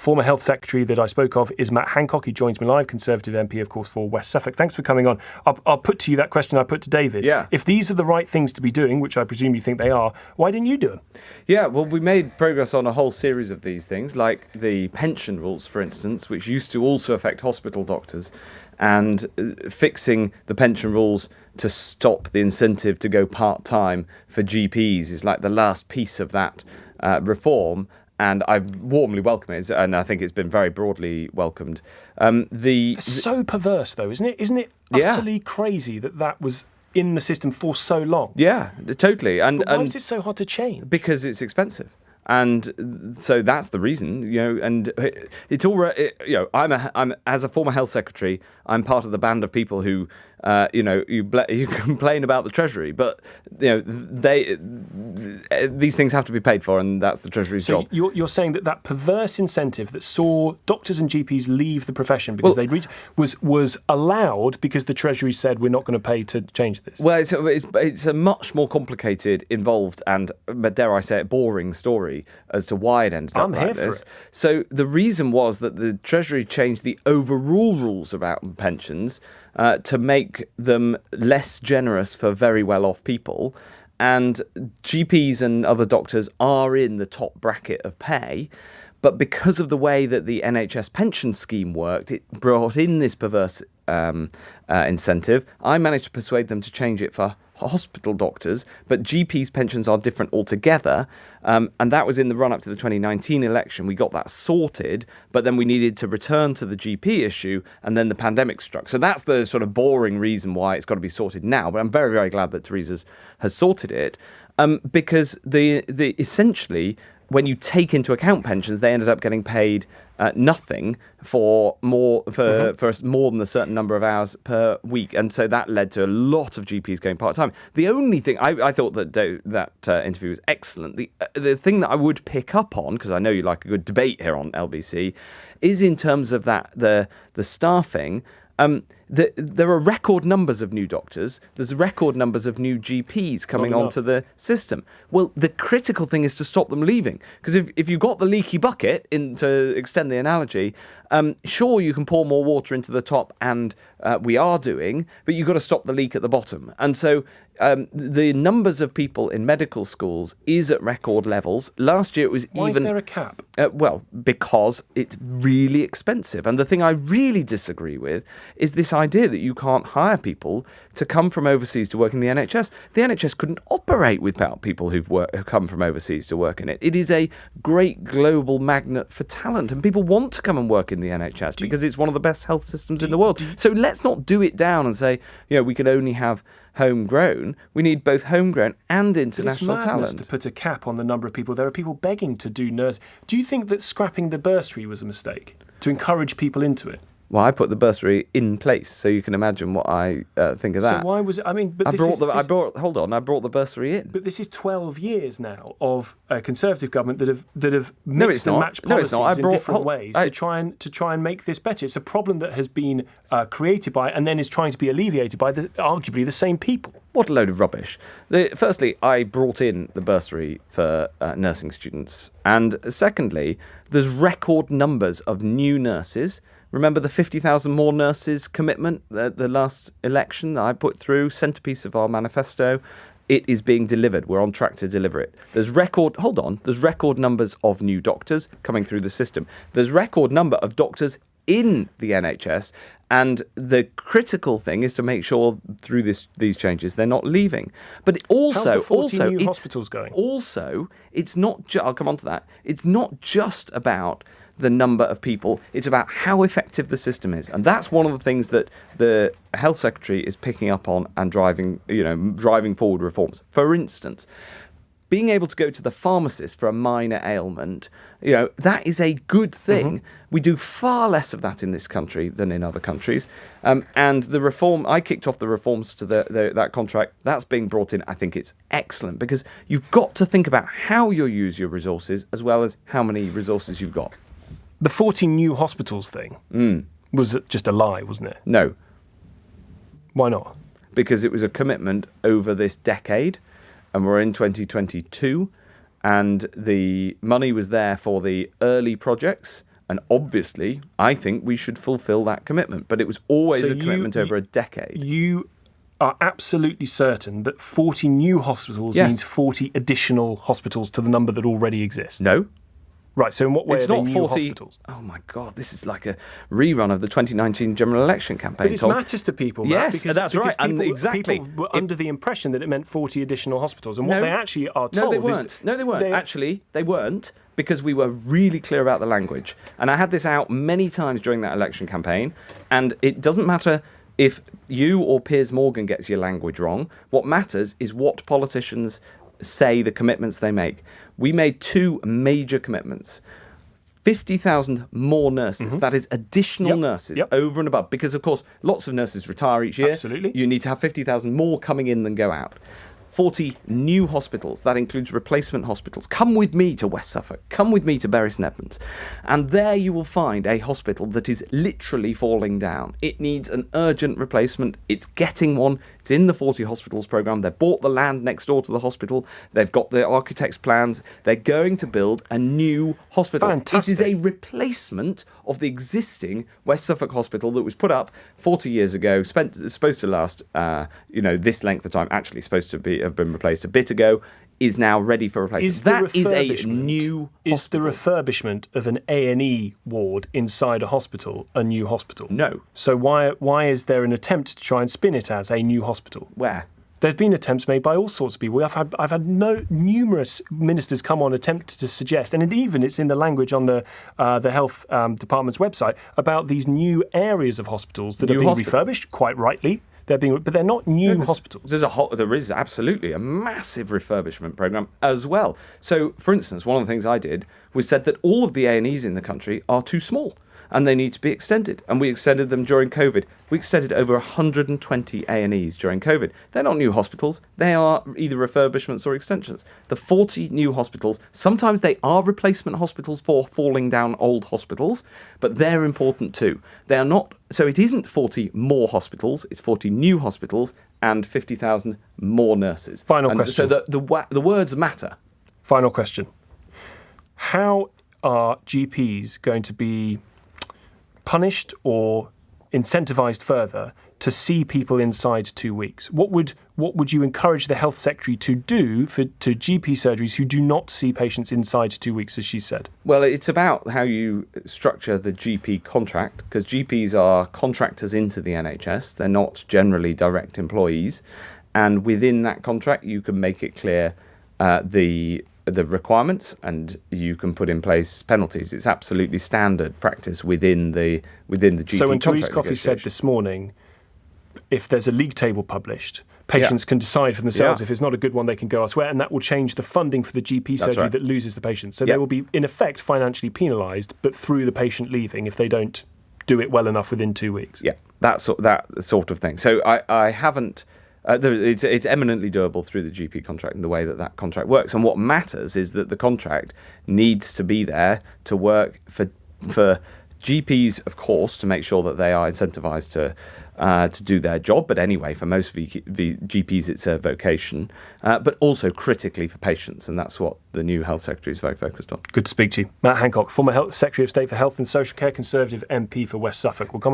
former Health Secretary that I spoke of is Matt Hancock. He joins me live, Conservative MP, of course, for West Suffolk. Thanks for coming on. I'll put to you that question I put to David. Yeah. If these are the right things to be doing, which I presume you think they are, why didn't you do them? Yeah, well, we made progress on a whole series of these things, like the pension rules, for instance, which used to also affect hospital doctors, and fixing the pension rules to stop the incentive to go part-time for GPs is like the last piece of that reform. And I warmly welcome it, and I think it's been very broadly welcomed. It's so perverse, though, isn't it? Isn't it utterly crazy that was in the system for so long? Yeah, totally. But why is it so hard to change? Because it's expensive. And so that's the reason, and it's all, I'm as a former health secretary, I'm part of the band of people who, you complain about the Treasury, but, these things have to be paid for, and that's the Treasury's job. So you're saying that perverse incentive that saw doctors and GPs leave the profession because was allowed because the Treasury said we're not going to pay to change this? Well, it's a much more complicated, involved, and, dare I say it, boring story as to why it ended up like this. So the reason was that the Treasury changed the overall rules about pensions to make them less generous for very well-off people. And GPs and other doctors are in the top bracket of pay. But because of the way that the NHS pension scheme worked, it brought in this perverse incentive. I managed to persuade them to change it for hospital doctors, but GPs' pensions are different altogether. And that was in the run-up to the 2019 election. We got that sorted, but then we needed to return to the GP issue, and then the pandemic struck. So that's the sort of boring reason why it's got to be sorted now. But I'm very, very glad that Theresa has sorted it, because the essentially, when you take into account pensions, they ended up getting paid nothing for more than a certain number of hours per week, and so that led to a lot of GPs going part time. The only thing I thought that interview was excellent. The thing that I would pick up on, because I know you like a good debate here on LBC, is in terms of the staffing. There are record numbers of new doctors. There's record numbers of new GPs coming onto the system. Well, the critical thing is to stop them leaving. Because if you've got the leaky bucket, to extend the analogy, sure, you can pour more water into the top, and we are doing, but you've got to stop the leak at the bottom. And so the numbers of people in medical schools is at record levels. Last year it was Why is there a cap? Well, because it's really expensive. And the thing I really disagree with is this idea that you can't hire people to come from overseas to work in the NHS. The NHS couldn't operate without people who've come from overseas to work in it. It is a great global magnet for talent, and people want to come and work in the NHS because it's one of the best health systems in the world. So let's not do it down and say, we can only have homegrown. We need both homegrown and international talent. It's madness to put a cap on the number of people. There are people begging to do nurse. Do you think that scrapping the bursary was a mistake to encourage people into it? Well, I put the bursary in place, so you can imagine what I think of that. So why was it? I mean, but I brought the bursary in. But this is 12 years now of a Conservative government that have mixed and matched policies in different ways to try and make this better. It's a problem that has been created by and then is trying to be alleviated by arguably the same people. What a load of rubbish. Firstly, I brought in the bursary for nursing students, and secondly, there's record numbers of new nurses. Remember the 50,000 more nurses commitment, the last election that I put through, centrepiece of our manifesto. It is being delivered. We're on track to deliver it. There's record numbers of new doctors coming through the system. There's record number of doctors in the NHS, and the critical thing is to make sure through these changes they're not leaving. But how's the 14 new hospitals going? Also, it's not. I'll come on to that. It's not just about the number of people, it's about how effective the system is. And that's one of the things that the Health Secretary is picking up on and driving forward reforms. For instance, being able to go to the pharmacist for a minor ailment, that is a good thing. Mm-hmm. We do far less of that in this country than in other countries. And the reform, I kicked off the reforms to that contract. That's being brought in. I think it's excellent because you've got to think about how you use your resources as well as how many resources you've got. The 14 new hospitals thing was just a lie, wasn't it? No. Why not? Because it was a commitment over this decade, and we're in 2022, and the money was there for the early projects, And obviously, I think we should fulfil that commitment. But it was always a commitment over a decade. You are absolutely certain that 40 new hospitals means 40 additional hospitals to the number that already exists? No. Right, so in what way it's are they not new 40, hospitals? Oh my God, this is like a rerun of the 2019 general election campaign. But it matters to people, Matt, yes, that's right. People, exactly. People were under the impression that it meant 40 additional hospitals. And what they actually are told No, they weren't. Actually, they weren't, because we were really clear about the language. And I had this out many times during that election campaign. And it doesn't matter if you or Piers Morgan gets your language wrong. What matters is what politicians say, the commitments they make. We made two major commitments. 50,000 more nurses. That is additional nurses over and above. Because, of course, lots of nurses retire each year. Absolutely. You need to have 50,000 more coming in than go out. 40 new hospitals. That includes replacement hospitals. Come with me to West Suffolk. Come with me to Bury St Edmunds. And there you will find a hospital that is literally falling down. It needs an urgent replacement. It's getting one. It's in the 40 hospitals programme. They've bought the land next door to the hospital. They've got the architect's plans. They're going to build a new hospital. Fantastic. It is a replacement of the existing West Suffolk hospital that was put up 40 years ago, supposed to last, this length of time, actually supposed to have been replaced a bit ago, is now ready for replacement. That is a new hospital. Is the refurbishment of an A&E ward inside a hospital a new hospital? No. So why is there an attempt to try and spin it as a new hospital? Where? There's been attempts made by all sorts of people. I've had numerous ministers come on attempt to suggest, and it's in the language on the health department's website, about these new areas of hospitals that are being refurbished, quite rightly. But they're not new hospitals. There is absolutely a massive refurbishment programme as well. So, for instance, one of the things I did was said that all of the A&Es in the country are too small and they need to be extended. And we extended them during COVID. We extended over 120 A&Es during COVID. They're not new hospitals. They are either refurbishments or extensions. The 40 new hospitals, sometimes they are replacement hospitals for falling down old hospitals, but they're important too. They are not. So it isn't 40 more hospitals. It's 40 new hospitals and 50,000 more nurses. Final question. So the words matter. Final question. How are GPs going to be punished or incentivised further to see people inside 2 weeks? What would you encourage the health secretary to do to GP surgeries who do not see patients inside 2 weeks, as she said? Well, it's about how you structure the GP contract, because GPs are contractors into the NHS. They're not generally direct employees. And within that contract, you can make it clear the requirements, and you can put in place penalties. It's absolutely standard practice within the GP contract. So when Therese Coffey said this morning, if there's a league table published, patients can decide for themselves if it's not a good one, they can go elsewhere, and that will change the funding for the GP surgery that loses the patient. So they will be, in effect, financially penalised, but through the patient leaving if they don't do it well enough within 2 weeks. Yeah, that sort of thing. So I haven't... it's eminently doable through the GP contract and the way that contract works. And what matters is that the contract needs to be there to work for GPs, of course, to make sure that they are incentivised to do their job. But anyway, for most GPs, it's a vocation. But also critically for patients. And that's what the new Health Secretary is very focused on. Good to speak to you. Matt Hancock, former Secretary of State for Health and Social Care, Conservative MP for West Suffolk. We'll come